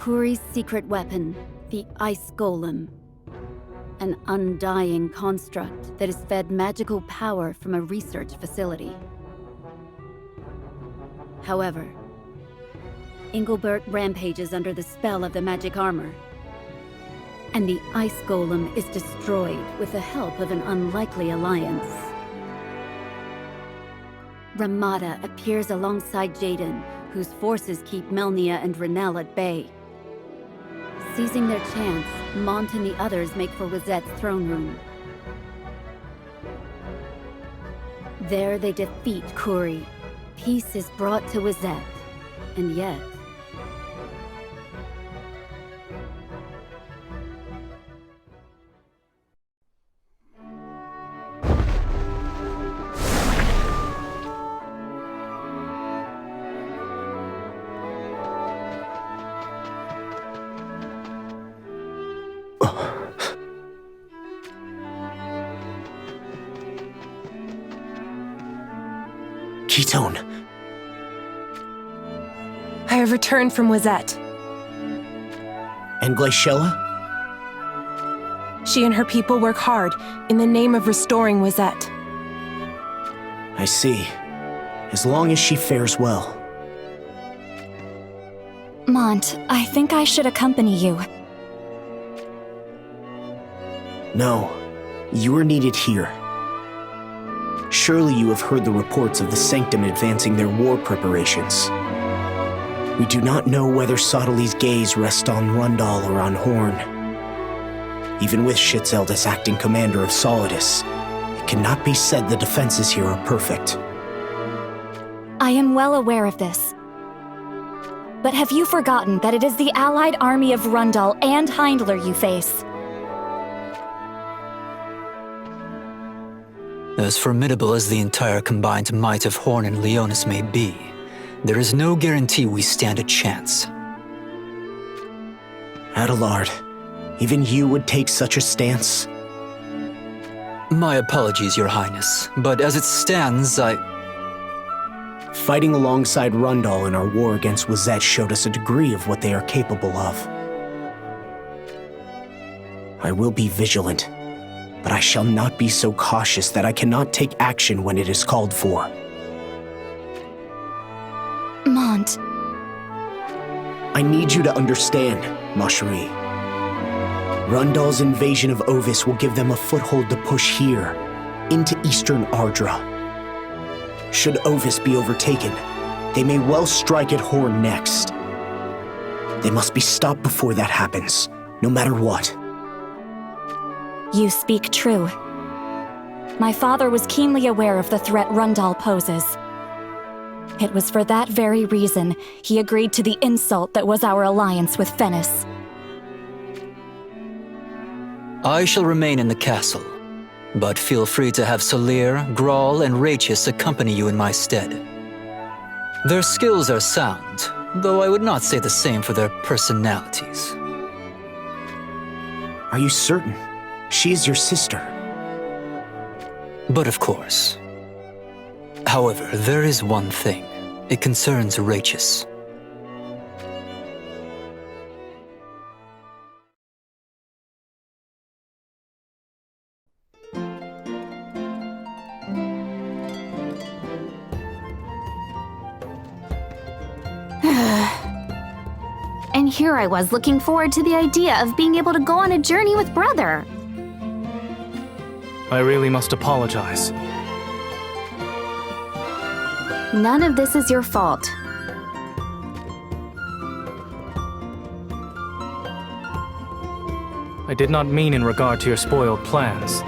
Kuri's secret weapon, the Ice Golem. An undying construct that is fed magical power from a research facility. However, Engelbert rampages under the spell of the magic armor, and the Ice Golem is destroyed with the help of an unlikely alliance. Ramada appears alongside Jaden, whose forces keep Melnia and Renel at bay. Seizing their chance, Mont and the others make for Wizette's throne room. There they defeat Kuri. Peace is brought to Wizette, and yet... Ketone. I have returned from Wizette. And Glaciella? She and her people work hard in the name of restoring Wizette. I see. As long as she fares well. Mont, I think I should accompany you. No, you are needed here. Surely you have heard the reports of the Sanctum advancing their war preparations. We do not know whether Sottely's gaze rests on Rundal or on Horn. Even with Shitzeldus acting commander of Solidus, it cannot be said the defenses here are perfect. I am well aware of this. But have you forgotten that it is the allied army of Rundal and Heindler you face? As formidable as the entire combined might of Horn and Leonis may be, there is no guarantee we stand a chance. Adelard, even you would take such a stance? My apologies, Your Highness, but as it stands, Fighting alongside Rundal in our war against Wizette showed us a degree of what they are capable of. I will be vigilant, but I shall not be so cautious that I cannot take action when it is called for. Mont. I need you to understand, Ma Cherie. Rundal's invasion of Ovis will give them a foothold to push here, into eastern Ardra. Should Ovis be overtaken, they may well strike at Horn next. They must be stopped before that happens, no matter what. You speak true. My father was keenly aware of the threat Rundal poses. It was for that very reason he agreed to the insult that was our alliance with Fennis. I shall remain in the castle, but feel free to have Solir, Grawl, and Rachis accompany you in my stead. Their skills are sound, though I would not say the same for their personalities. Are you certain? She is your sister. But of course. However, there is one thing. It concerns Rachis. And here I was looking forward to the idea of being able to go on a journey with Brother. I really must apologize. None of this is your fault. I did not mean in regard to your spoiled plans.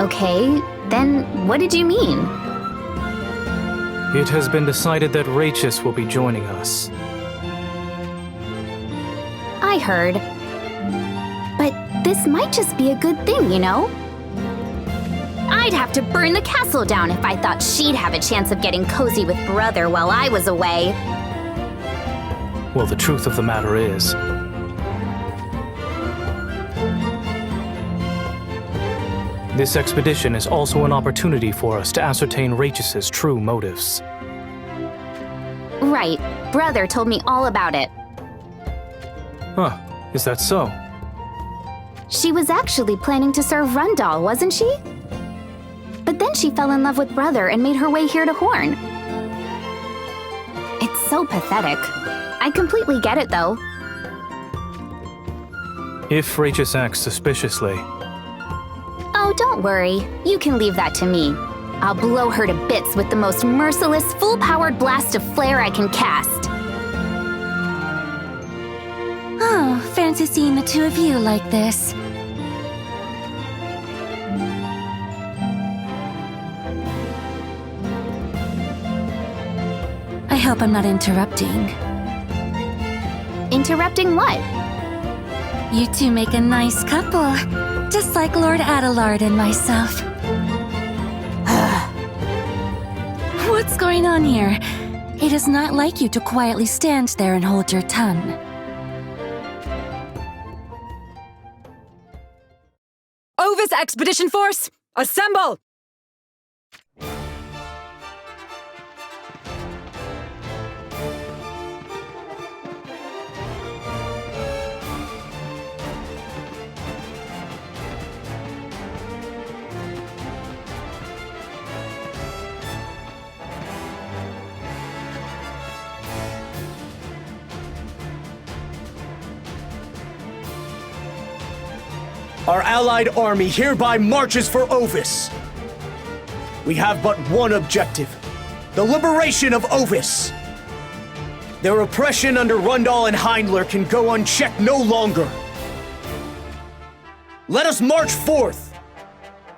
Okay, then what did you mean? It has been decided that Rachis will be joining us. I heard. But this might just be a good thing, you know? I'd have to burn the castle down if I thought she'd have a chance of getting cozy with Brother while I was away. Well, the truth of the matter is, this expedition is also an opportunity for us to ascertain Rachis' true motives. Right. Brother told me all about it. Huh, is that so? She was actually planning to serve Rundal, wasn't she? But then she fell in love with Brother and made her way here to Horn. It's so pathetic. I completely get it, though. If Rachis acts suspiciously, Oh, don't worry. You can leave that to me. I'll blow her to bits with the most merciless, full-powered blast of flare I can cast. Oh, fancy seeing the two of you like this. I hope I'm not interrupting. Interrupting what? You two make a nice couple, just like Lord Adelard and myself. What's going on here? It is not like you to quietly stand there and hold your tongue. Ovis Expedition Force, assemble! Our allied army hereby marches for Ovis. We have but one objective: the liberation of Ovis. Their oppression under Rundal and Hindler can go unchecked no longer. Let us march forth!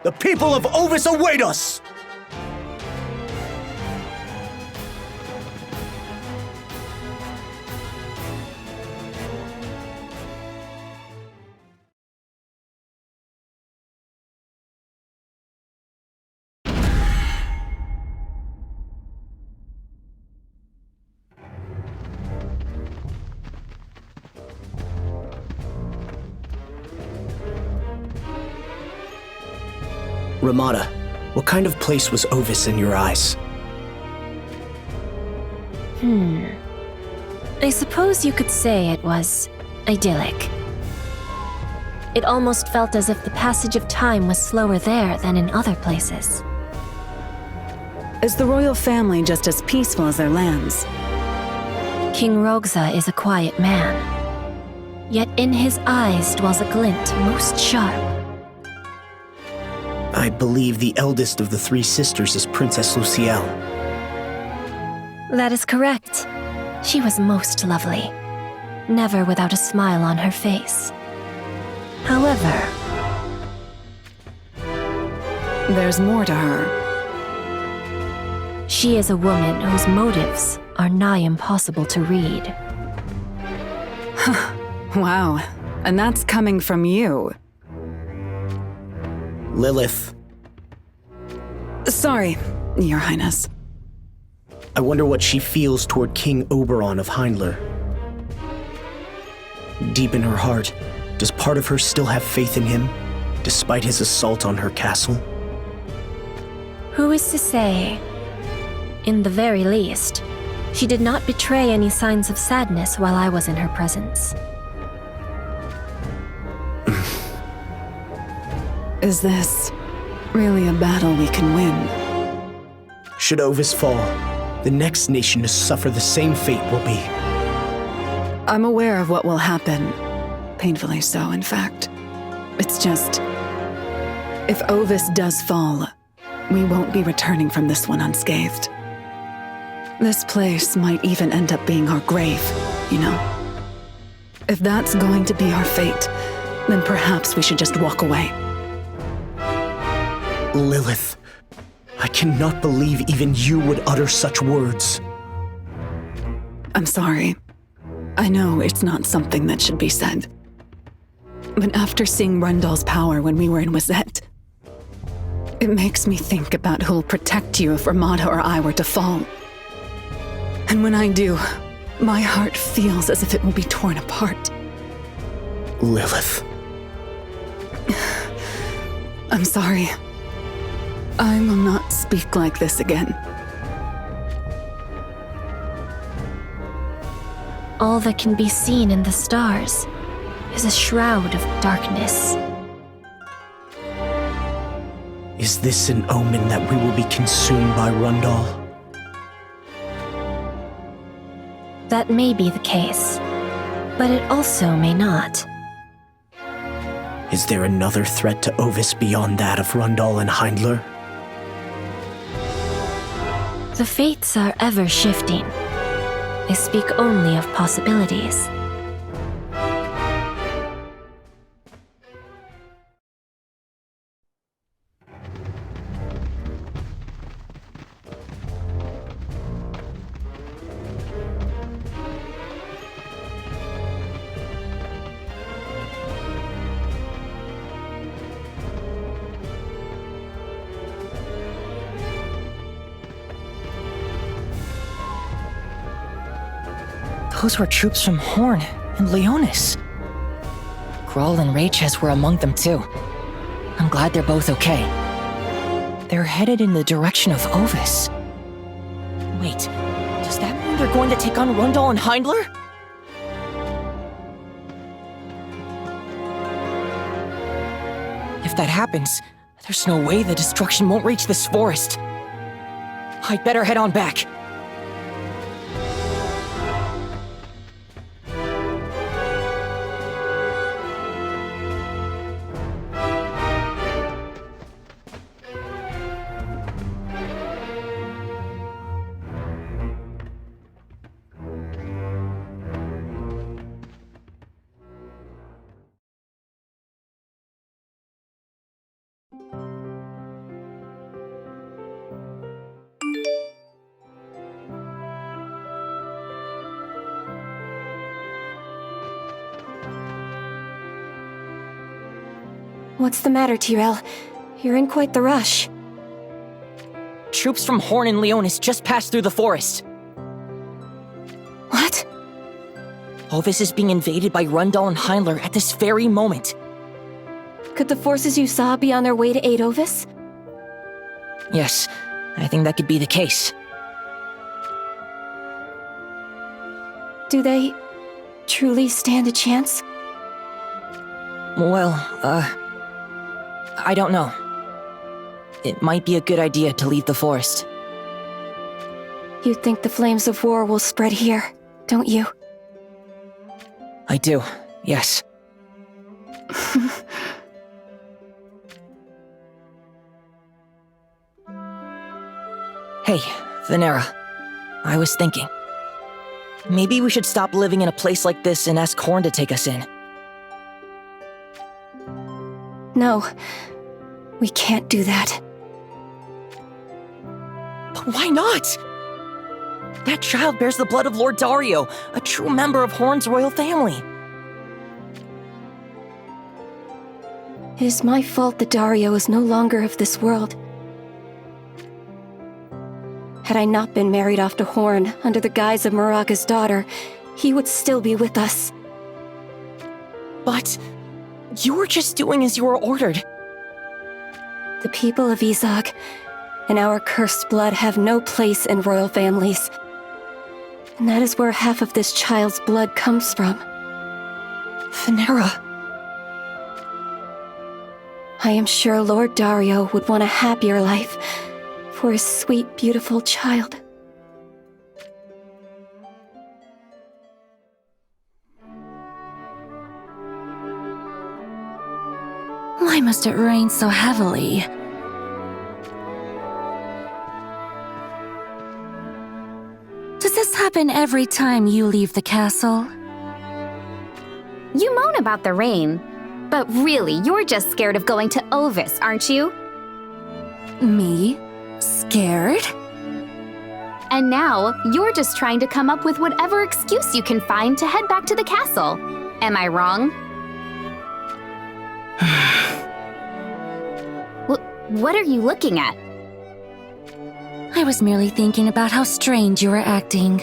The people of Ovis await us! Ramada, what kind of place was Ovis in your eyes? I suppose you could say it was idyllic. It almost felt as if the passage of time was slower there than in other places. Is the royal family just as peaceful as their lands? King Rogza is a quiet man, yet in his eyes dwells a glint most sharp. I believe the eldest of the three sisters is Princess Lucielle. That is correct. She was most lovely, never without a smile on her face. However, There's more to her. she is a woman whose motives are nigh impossible to read. Wow, and that's coming from you. Lilith, Sorry, Your Highness. I wonder what she feels toward King Oberon of Hindler. Deep in her heart, does part of her still have faith in him, despite his assault on her castle? Who is to say? In the very least, she did not betray any signs of sadness while I was in her presence. Is this really a battle we can win? Should Ovis fall, the next nation to suffer the same fate will be. I'm aware of what will happen. Painfully so, in fact. It's just, if Ovis does fall, we won't be returning from this one unscathed. This place might even end up being our grave, you know? If that's going to be our fate, then perhaps we should just walk away. Lilith, I cannot believe even you would utter such words. I'm sorry. I know it's not something that should be said. But after seeing Rundal's power when we were in Wazette, it makes me think about who'll protect you if Ramada or I were to fall. And when I do, my heart feels as if it will be torn apart. Lilith. I'm sorry. I will not speak like this again. all that can be seen in the stars is a shroud of darkness. Is this an omen that we will be consumed by Rundal? That may be the case, but it also may not. Is there another threat to Ovis beyond that of Rundal and Hindler? The fates are ever shifting. They speak only of possibilities. Those were troops from Horn and Leonis. Grawl and Rayches were among them too. I'm glad they're both okay. They're headed in the direction of Ovis. Wait, does that mean they're going to take on Rundal and Hindler? If that happens, there's no way the destruction won't reach this forest. I'd better head on back. What's the matter, Tyrell? You're in quite the rush. Troops from Horn and Leonis just passed through the forest. What? Ovis is being invaded by Rundal and Hindler at this very moment. Could the forces you saw be on their way to aid Ovis? Yes, I think that could be the case. Do they truly stand a chance? Well, I don't know. It might be a good idea to leave the forest. You think the flames of war will spread here, don't you? I do, yes. Hey, Venera. I was thinking. Maybe we should stop living in a place like this and ask Horn to take us in. No, we can't do that. But why not? That child bears the blood of Lord Dario, a true member of Horn's royal family. It is my fault that Dario is no longer of this world. Had I not been married off to Horn under the guise of Maraga's daughter, he would still be with us. But you were just doing as you were ordered. The people of Izog and our cursed blood have no place in royal families. And that is where half of this child's blood comes from. Venera. I am sure Lord Dario would want a happier life for his sweet, beautiful child. Why must it rain so heavily? Does this happen every time you leave the castle? You moan about the rain, but really, you're just scared of going to Ovis, aren't you? Me? Scared? And now, you're just trying to come up with whatever excuse you can find to head back to the castle. Am I wrong? What are you looking at? I was merely thinking about how strange you were acting.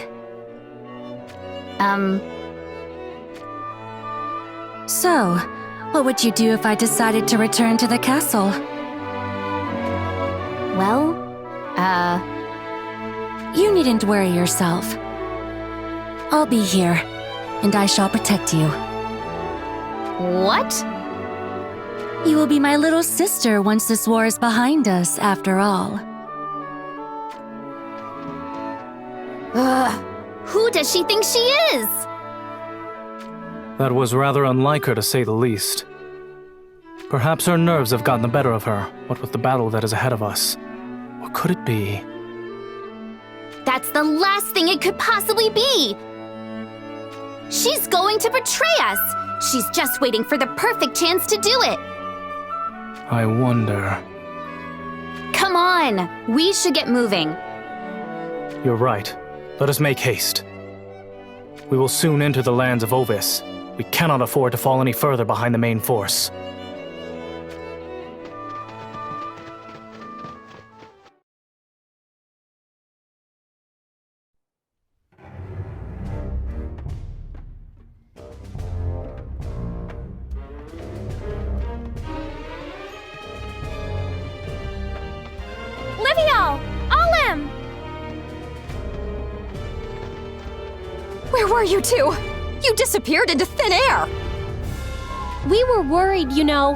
So, what would you do if I decided to return to the castle? Well, You needn't worry yourself. I'll be here, and I shall protect you. What? You will be my little sister once this war is behind us, after all. Who does she think she is? That was rather unlike her, to say the least. Perhaps her nerves have gotten the better of her, what with the battle that is ahead of us. What could it be? That's the last thing it could possibly be! She's going to betray us! She's just waiting for the perfect chance to do it! I wonder... Come on! We should get moving. You're right. Let us make haste. We will soon enter the lands of Ovis. We cannot afford to fall any further behind the main force. Where were you two? You disappeared into thin air! We were worried, you know.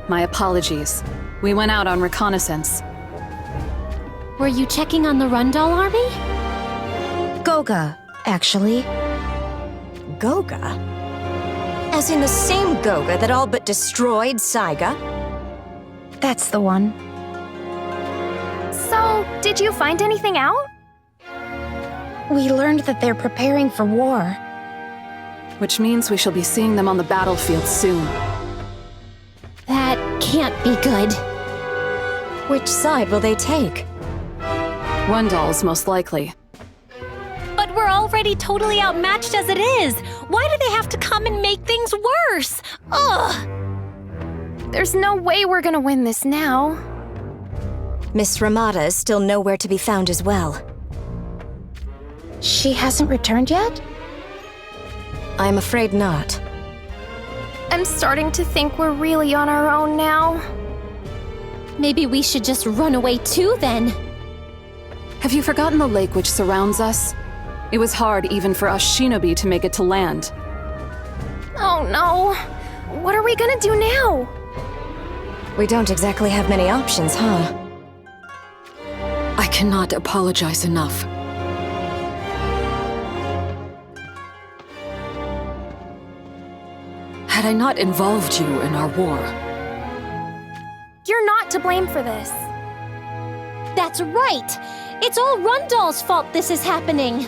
My apologies. We went out on reconnaissance. Were you checking on the Rundal army? Goga, actually. Goga? As in the same Goga that all but destroyed Saiga? That's the one. So, did you find anything out? We learned that they're preparing for war. Which means we shall be seeing them on the battlefield soon. That can't be good. Which side will they take? Rundal's most likely. But we're already totally outmatched as it is. Why do they have to come and make things worse? Ugh! There's no way we're gonna win this now. Miss Ramada is still nowhere to be found as well. She hasn't returned yet? I'm afraid not. I'm starting to think we're really on our own now. Maybe we should just run away too, then. Have you forgotten the lake which surrounds us? It was hard even for us shinobi to make it to land. Oh no. What are we gonna do now? We don't exactly have many options, huh? I cannot apologize enough. Had I not involved you in our war... You're not to blame for this. That's right! It's all Rundal's fault this is happening!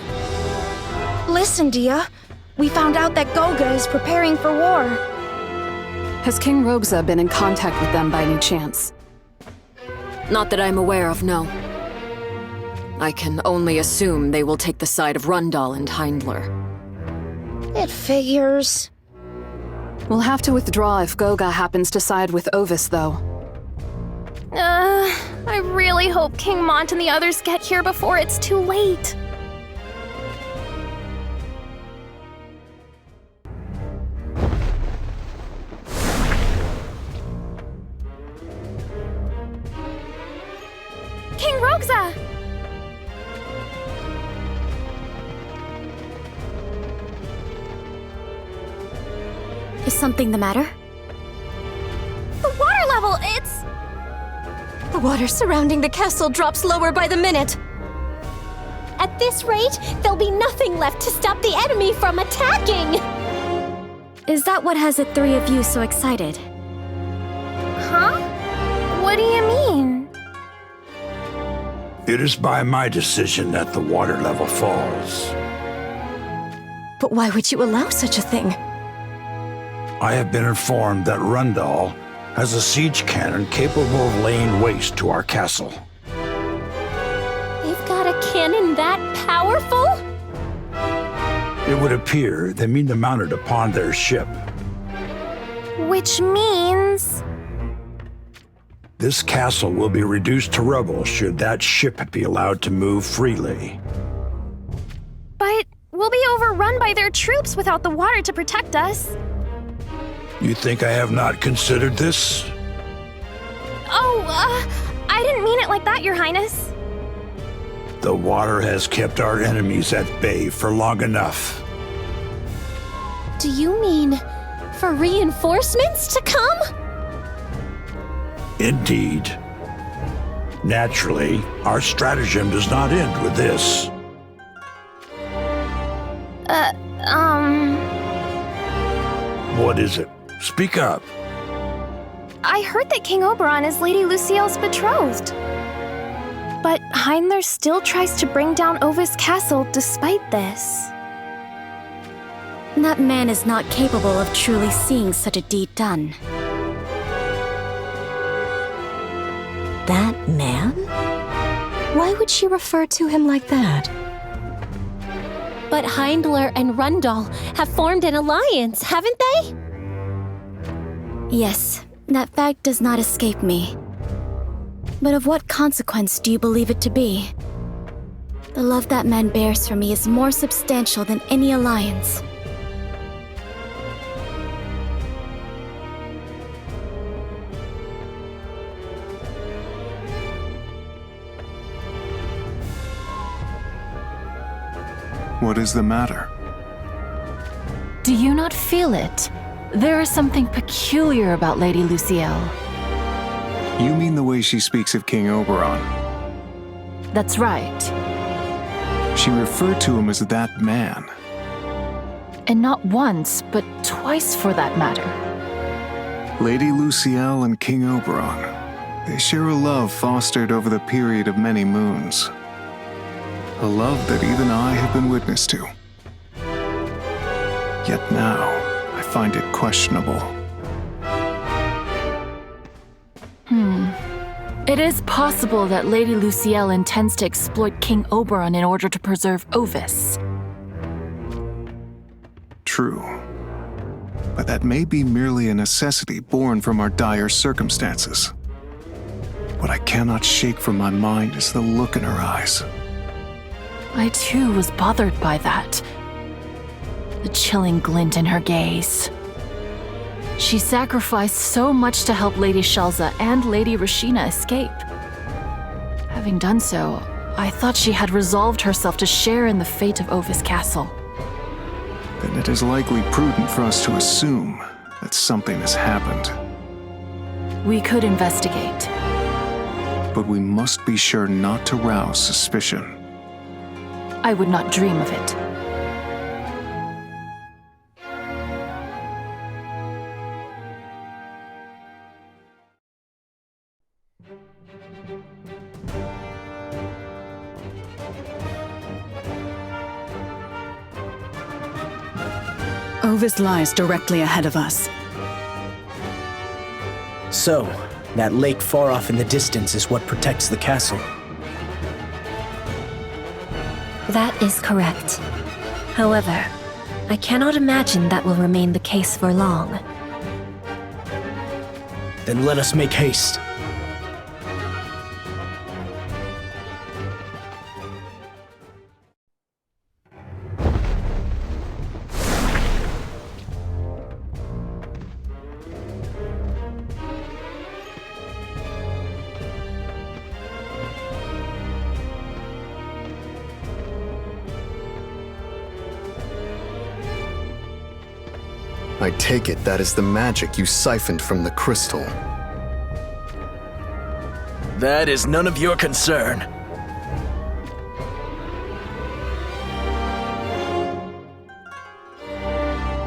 Listen, Dia. We found out that Goga is preparing for war. Has King Rogza been in contact with them by any chance? Not that I'm aware of, no. I can only assume they will take the side of Rundal and Heindler. It figures. We'll have to withdraw if Goga happens to side with Ovis, though. I really hope King Mont and the others get here before it's too late. King Rogza! Is something the matter? The water level, it's... The water surrounding the castle drops lower by the minute. At this rate, there'll be nothing left to stop the enemy from attacking! Is that what has the three of you so excited? Huh? What do you mean? It is by my decision that the water level falls. But why would you allow such a thing? I have been informed that Rundal has a siege cannon capable of laying waste to our castle. They've got a cannon that powerful? It would appear they mean to mount it upon their ship. Which means... This castle will be reduced to rubble should that ship be allowed to move freely. But we'll be overrun by their troops without the water to protect us. You think I have not considered this? Oh, I didn't mean it like that, Your Highness. The water has kept our enemies at bay for long enough. Do you mean for reinforcements to come? Indeed. Naturally, our stratagem does not end with this. What is it? Speak up. I heard that King Oberon is Lady Luciel's betrothed. But Hindler still tries to bring down Ovis Castle despite this. That man is not capable of truly seeing such a deed done. That man? Why would she refer to him like that? But Hindler and Rundal have formed an alliance, haven't they? Yes, that fact does not escape me. But of what consequence do you believe it to be? The love that man bears for me is more substantial than any alliance. What is the matter? Do you not feel it? There is something peculiar about Lady Luciel. You mean the way she speaks of King Oberon? That's right. She referred to him as that man. And not once, but twice for that matter. Lady Luciel and King Oberon. They share a love fostered over the period of many moons. A love that even I have been witness to. Yet now, I find it questionable. It is possible that Lady Luciel intends to exploit King Oberon in order to preserve Ovis. True. But that may be merely a necessity born from our dire circumstances. What I cannot shake from my mind is the look in her eyes. I too was bothered by that. The chilling glint in her gaze. She sacrificed so much to help Lady Shelza and Lady Rashina escape. Having done so, I thought she had resolved herself to share in the fate of Ovis Castle. Then it is likely prudent for us to assume that something has happened. We could investigate. But we must be sure not to rouse suspicion. I would not dream of it. Ovis lies directly ahead of us. So, that lake far off in the distance is what protects the castle. That is correct. However, I cannot imagine that will remain the case for long. Then let us make haste. I take it that is the magic you siphoned from the crystal. That is none of your concern.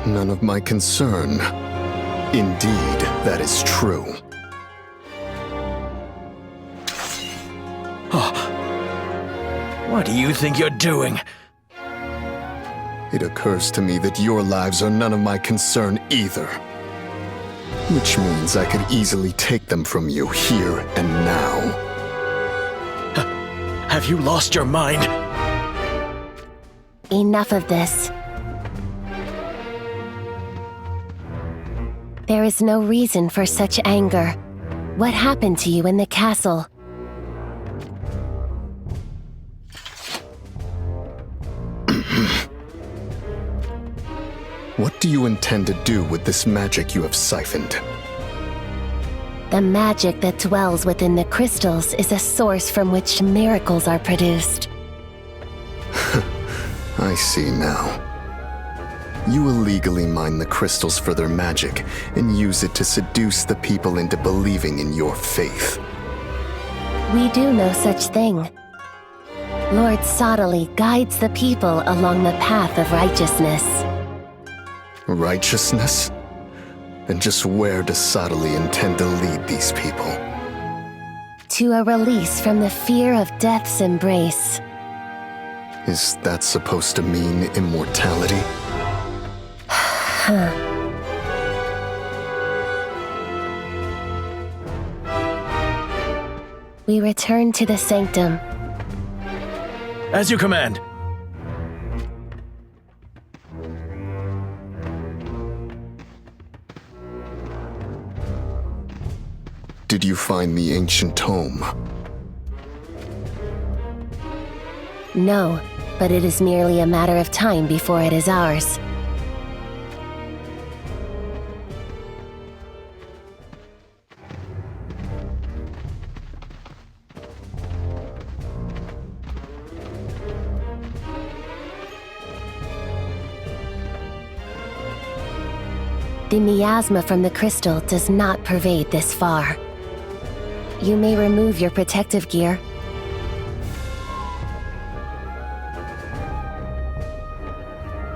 None of my concern. Indeed, that is true. What do you think you're doing? It occurs to me that your lives are none of my concern either. Which means I could easily take them from you here and now. Have you lost your mind? Enough of this. There is no reason for such anger. What happened to you in the castle? What do you intend to do with this magic you have siphoned? The magic that dwells within the crystals is a source from which miracles are produced. I see now. You illegally mine the crystals for their magic and use it to seduce the people into believing in your faith. We do no such thing. Lord Sottily guides the people along the path of righteousness. Righteousness? And just where does Sottily intend to lead these people? To a release from the fear of death's embrace. Is that supposed to mean immortality? We return to the Sanctum. As you command. Did you find the ancient tome? No, but it is merely a matter of time before it is ours. The miasma from the crystal does not pervade this far. You may remove your protective gear.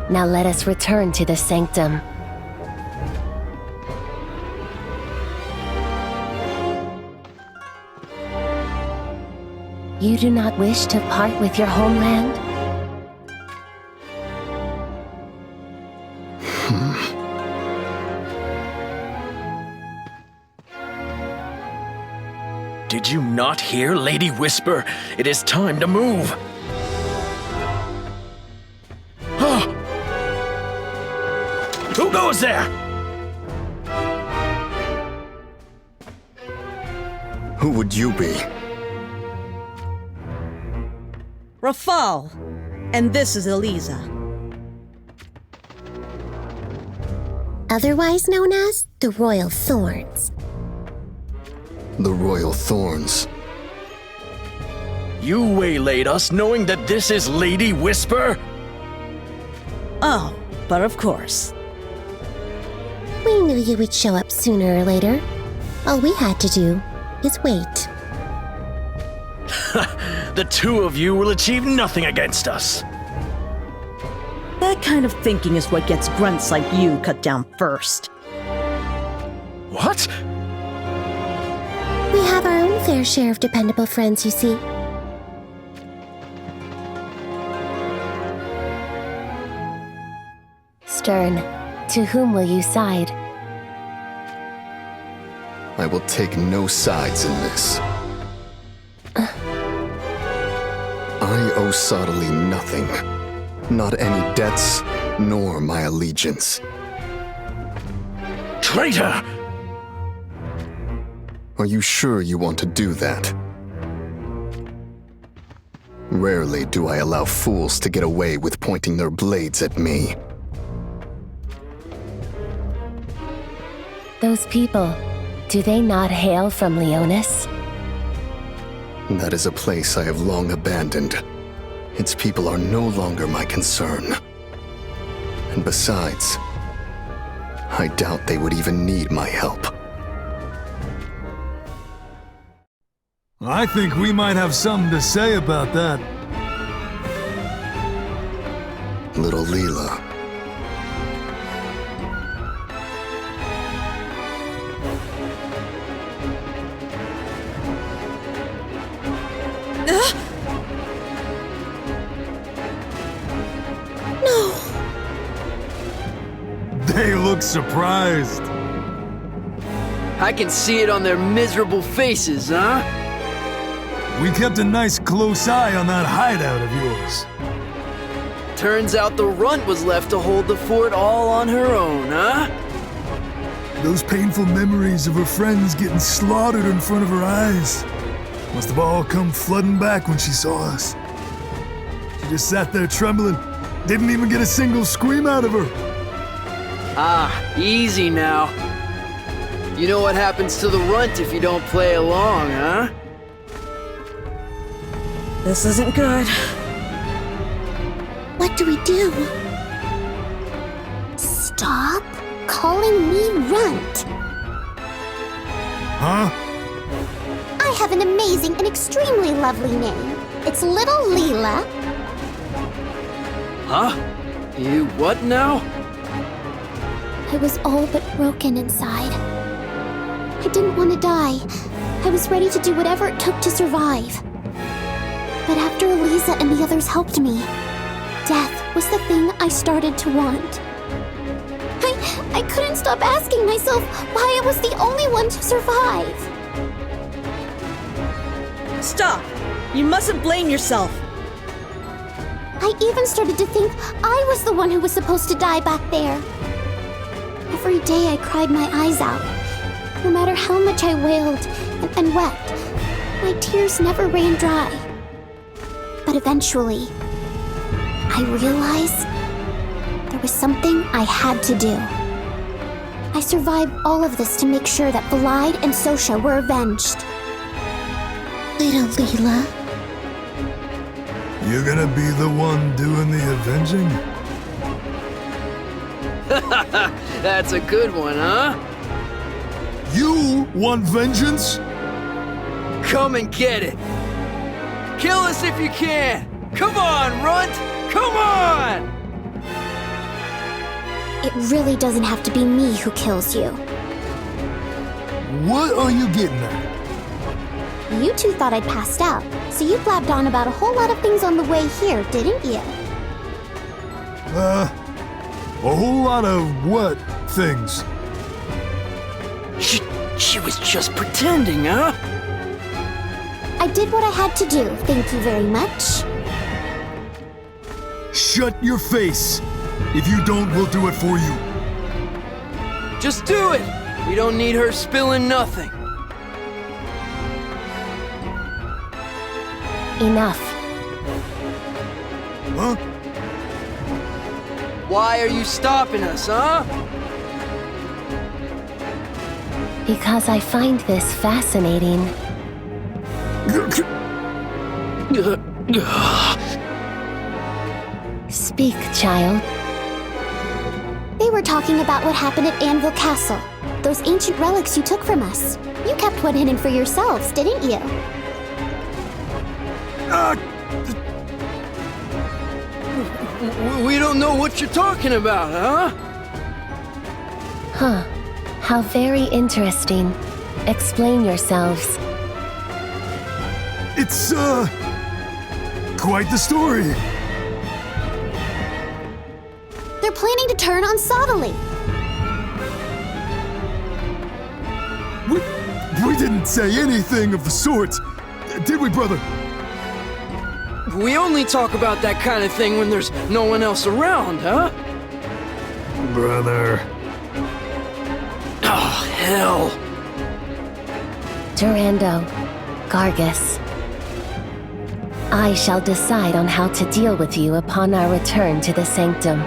Now let us return to the Sanctum. You do not wish to part with your homeland? Did you not hear Lady whisper? It is time to move. Who goes there? Who would you be? Rafal. And this is Eliza. Otherwise known as the Royal Thorns. The Royal Thorns. You waylaid us knowing that this is Lady Whisper? Oh, but of course. We knew you would show up sooner or later. All we had to do is wait. The two of you will achieve nothing against us. That kind of thinking is what gets grunts like you cut down first. What? We have our own fair share of dependable friends, you see. Stern, to whom will you side? I will take no sides in this. I owe Sottily nothing. Not any debts, nor my allegiance. Traitor! Are you sure you want to do that? Rarely do I allow fools to get away with pointing their blades at me. Those people, do they not hail from Leonis? That is a place I have long abandoned. Its people are no longer my concern. And besides, I doubt they would even need my help. I think we might have something to say about that. Little Leela. No! They look surprised. I can see it on their miserable faces, huh? We kept a nice close eye on that hideout of yours. Turns out the runt was left to hold the fort all on her own, huh? Those painful memories of her friends getting slaughtered in front of her eyes must have all come flooding back when she saw us. She just sat there trembling, didn't even get a single scream out of her. Ah, easy now. You know what happens to the runt if you don't play along, huh? This isn't good. What do we do? Stop calling me Runt. Huh? I have an amazing and extremely lovely name. It's Little Leela. Huh? You what now? I was all but broken inside. I didn't want to die. I was ready to do whatever it took to survive. But after Eliza and the others helped me, death was the thing I started to want. I couldn't stop asking myself why I was the only one to survive. Stop! You mustn't blame yourself. I even started to think I was the one who was supposed to die back there. Every day I cried my eyes out. No matter how much I wailed and wept, my tears never ran dry. But eventually, I realized there was something I had to do. I survived all of this to make sure that Valide and Sosha were avenged. Little Leela. You're gonna be the one doing the avenging? That's a good one, huh? You want vengeance? Come and get it. Kill us if you can. Come on, Runt. Come on! It really doesn't have to be me who kills you. What are you getting at? You two thought I'd passed out, so you blabbed on about a whole lot of things on the way here, didn't you? A whole lot of what things? She was just pretending, huh? I did what I had to do, thank you very much. Shut your face! If you don't, we'll do it for you. Just do it! We don't need her spilling nothing. Enough. Huh? Why are you stopping us, huh? Because I find this fascinating. Speak, child. They were talking about what happened at Anvil Castle. Those ancient relics you took from us. You kept one hidden for yourselves, didn't you? We don't know what you're talking about, huh? Huh. How very interesting. Explain yourselves. It's, quite the story. They're planning to turn on Sodali. We didn't say anything of the sort, did we, brother? We only talk about that kind of thing when there's no one else around, huh? Brother. Oh, hell. Durando, Gargus. I shall decide on how to deal with you upon our return to the Sanctum.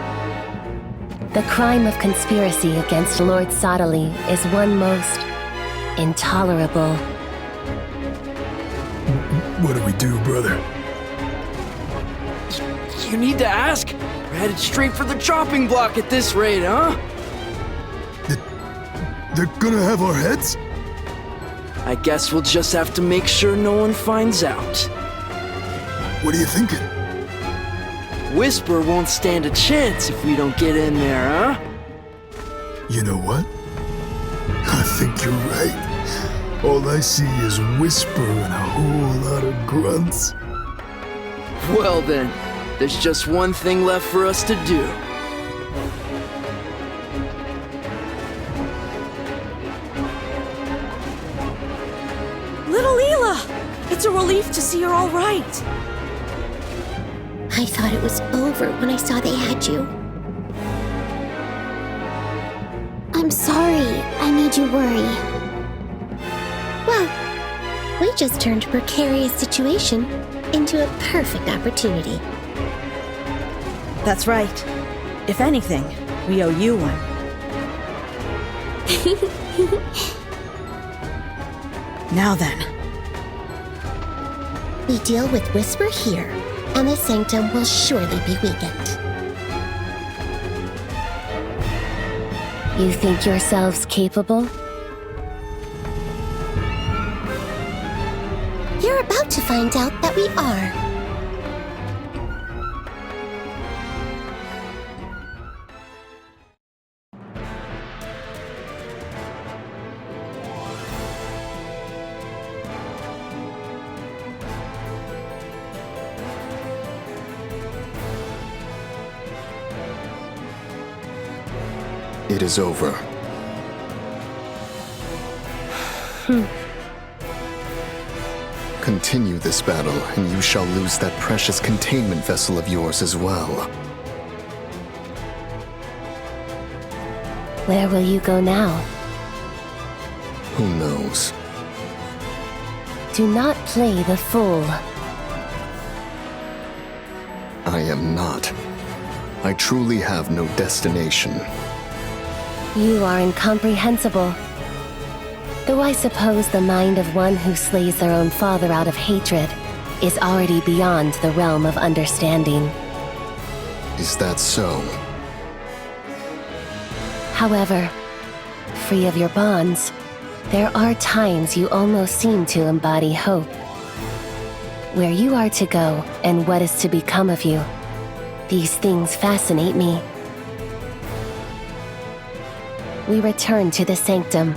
The crime of conspiracy against Lord Sodali is one most intolerable. What do we do, brother? You need to ask. We're headed straight for the chopping block at this rate, huh? They're gonna have our heads? I guess we'll just have to make sure no one finds out. What are you thinking? Whisper won't stand a chance if we don't get in there, huh? You know what? I think you're right. All I see is Whisper and a whole lot of grunts. Well then, there's just one thing left for us to do. Little Leela! It's a relief to see you're all right. I thought it was over when I saw they had you. I'm sorry I made you worry. Well, we just turned a precarious situation into a perfect opportunity. That's right. If anything, we owe you one. Now then. We deal with Whisper here, and the Sanctum will surely be weakened. You think yourselves capable? You're about to find out that we are. It is over. Continue this battle, and you shall lose that precious containment vessel of yours as well. Where will you go now? Who knows? Do not play the fool. I am not. I truly have no destination. You are incomprehensible. Though I suppose the mind of one who slays their own father out of hatred is already beyond the realm of understanding. Is that so? However, free of your bonds, there are times you almost seem to embody hope. Where you are to go and what is to become of you, these things fascinate me. We return to the Sanctum.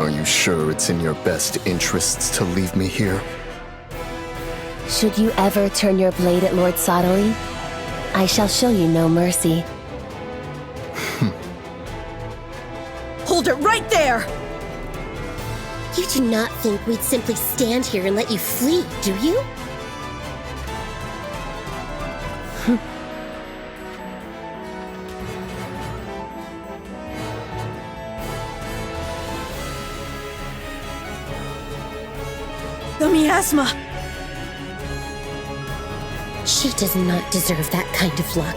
Are you sure it's in your best interests to leave me here? Should you ever turn your blade at Lord Sottily, I shall show you no mercy. Hold it right there! You do not think we'd simply stand here and let you flee, do you? The miasma! She does not deserve that kind of luck.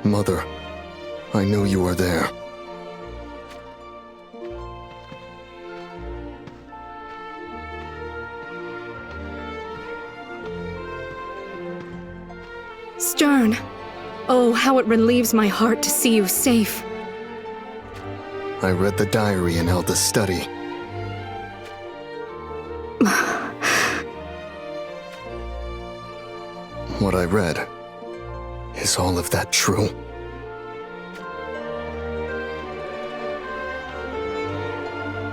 Mother, I know you are there. Stern. Oh, how it relieves my heart to see you safe. I read the diary in Elda's study. What I read, is all of that true?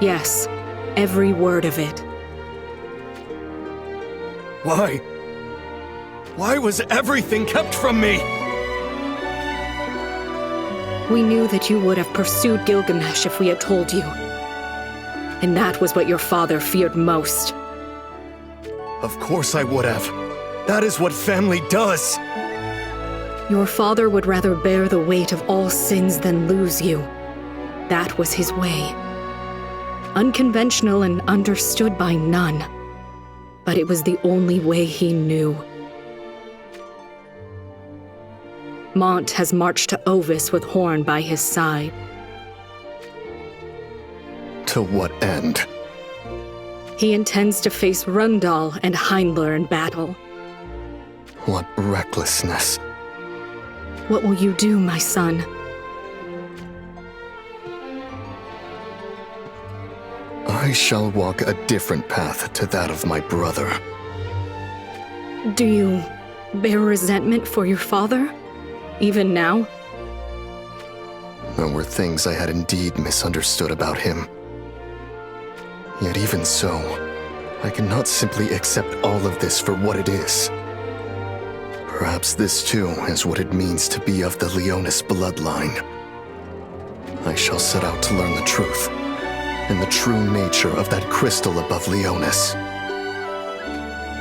Yes, every word of it. Why? Why was everything kept from me? We knew that you would have pursued Gilgamesh if we had told you. And that was what your father feared most. Of course I would have. That is what family does. Your father would rather bear the weight of all sins than lose you. That was his way. Unconventional and understood by none. But it was the only way he knew. Mont has marched to Ovis with Horn by his side. To what end? He intends to face Rundal and Heindler in battle. What recklessness. What will you do, my son? I shall walk a different path to that of my brother. Do you bear resentment for your father? Even now? There were things I had indeed misunderstood about him. Yet even so, I cannot simply accept all of this for what it is. Perhaps this too is what it means to be of the Leonis bloodline. I shall set out to learn the truth, and the true nature of that crystal above Leonis.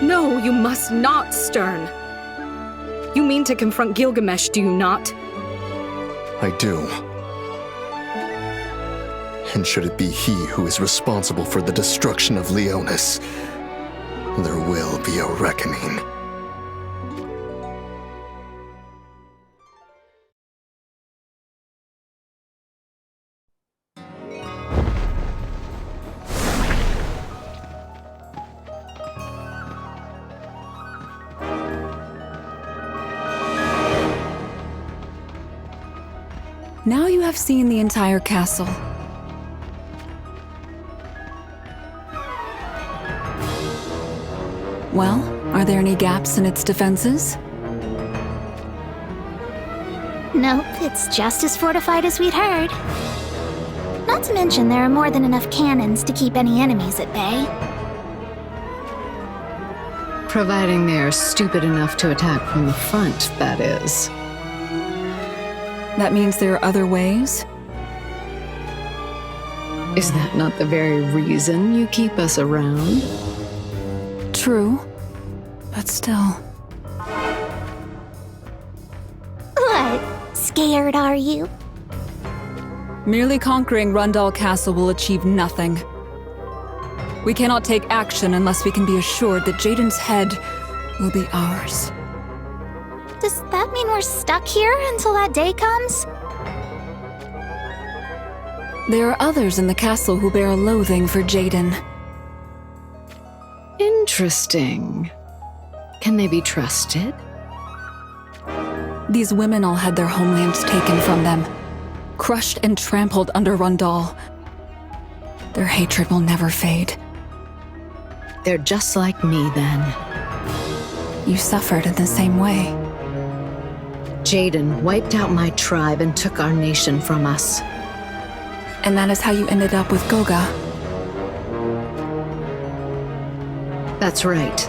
No, you must not, Stern. You mean to confront Gilgamesh, do you not? I do. And should it be he who is responsible for the destruction of Leonis, there will be a reckoning. Now you have seen the entire castle. Well, are there any gaps in its defenses? Nope, it's just as fortified as we'd heard. Not to mention there are more than enough cannons to keep any enemies at bay. Providing they're stupid enough to attack from the front, that is. That means there are other ways? Is that not the very reason you keep us around? True, but still. What? Scared, are you? Merely conquering Rundal Castle will achieve nothing. We cannot take action unless we can be assured that Jaden's head will be ours. Does that mean we're stuck here until that day comes? There are others in the castle who bear a loathing for Jaden. Interesting. Can they be trusted? These women all had their homelands taken from them, crushed and trampled under Rundal. Their hatred will never fade. They're just like me, then. You suffered in the same way. Jaden wiped out my tribe and took our nation from us. And that is how you ended up with Goga. That's right.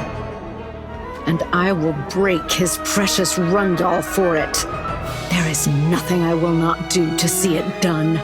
And I will break his precious Rundal for it. There is nothing I will not do to see it done.